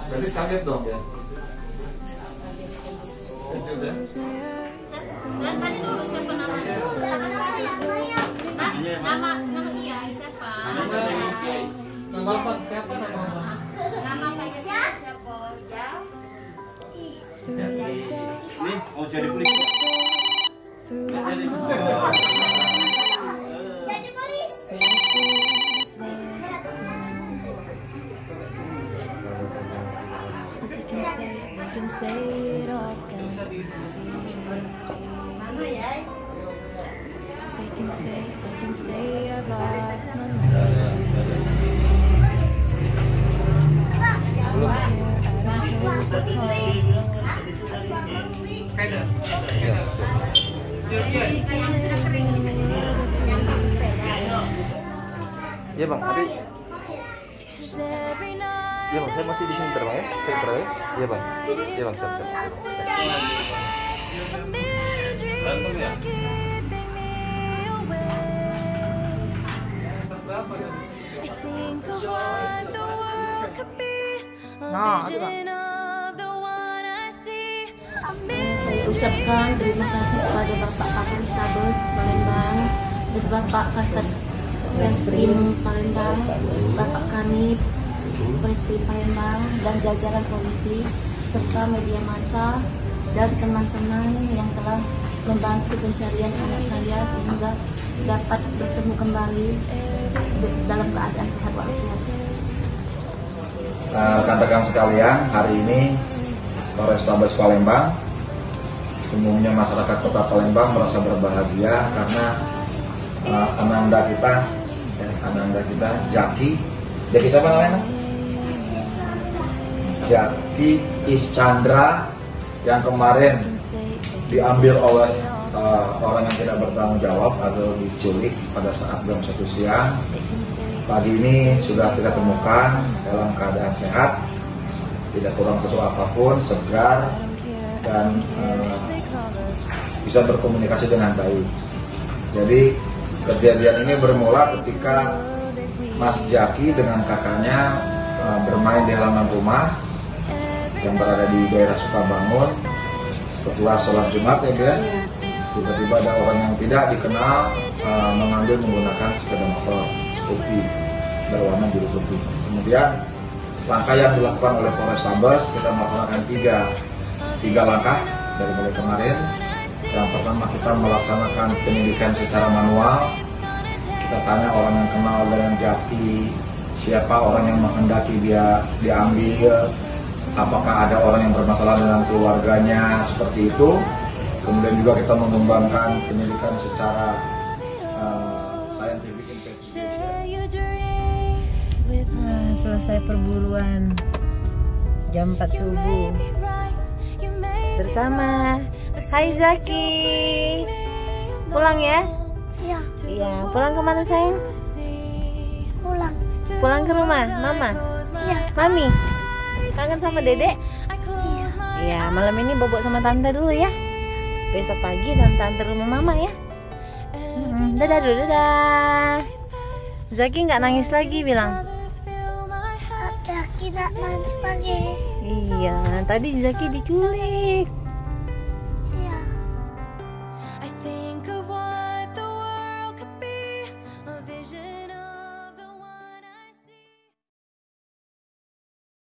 Berarti kaget dong ya? Dan tadi dulu siapa namanya? Nama iya siapa? Nama apa? Siapa nama apa? Nama kayaknya siapa? Ini mau jadi polisi. Jadi polisi. Can say it all sounds crazy. Mana ya? They can say I've lost my mind. I don't care what's the call. Yang sudah kering ini kan? Yang pakai. Iya bang, tadi. 'Cause every night Iya bang, saya masih di sini terbang ya. Saya terbang ya. Iya bang. Iya bang, siap. berantem ya? Keeping me awake. I think of what the world could be. A vision of the one I see. Saya ucapkan terima kasih kepada Bapak Kapolrestabes Palembang dan Bapak Kasat Reskrim Palembang, Bapak Kanit Reskrim Palembang dan jajaran polisi serta media massa dan teman-teman yang telah membantu pencarian anak saya sehingga dapat bertemu kembali dalam keadaan sehat walafiat. Rekan-rekan sekalian, hari ini Polrestabes Palembang, umumnya masyarakat Kota Palembang merasa berbahagia karena ananda kita Jaki siapa namanya? Jaki Iskandra yang kemarin diambil oleh orang yang tidak bertanggung jawab atau diculik pada saat jam 1 siang. Pagi ini sudah kita temukan dalam keadaan sehat, tidak kurang suatu apapun, segar dan bisa berkomunikasi dengan baik. Jadi kejadian ini bermula ketika Mas Jaki dengan kakaknya bermain di halaman rumah yang berada di daerah Sukabangun. Setelah sholat Jumat ya, tiba-tiba ada orang yang tidak dikenal mengambil menggunakan sepeda motor Scoopy berwarna biru putih. Kemudian langkah yang dilakukan oleh Polrestabes, kita melaksanakan tiga langkah dari mulai kemarin. Yang pertama, kita melaksanakan penyelidikan secara manual. Kita tanya orang yang kenal dengan Jaki, siapa orang yang menghendaki dia diambil, apakah ada orang yang bermasalah dengan keluarganya, seperti itu. Kemudian juga kita mengembangkan penyelidikan secara scientific investigation. Selesai perburuan jam 4 subuh bersama. Hai Zaki, pulang ya? Iya. Iya, pulang kemana sayang? Pulang ke rumah mama? Iya. Mami, kangen sama dedek? Iya, malam ini bobo sama tante dulu ya. Besok pagi tante rumah mama ya. Dadah dulu, dadah. Zaki nggak nangis lagi bilang. Zaki nggak nangis lagi. Iya, tadi Zaki diculik. Iya. I think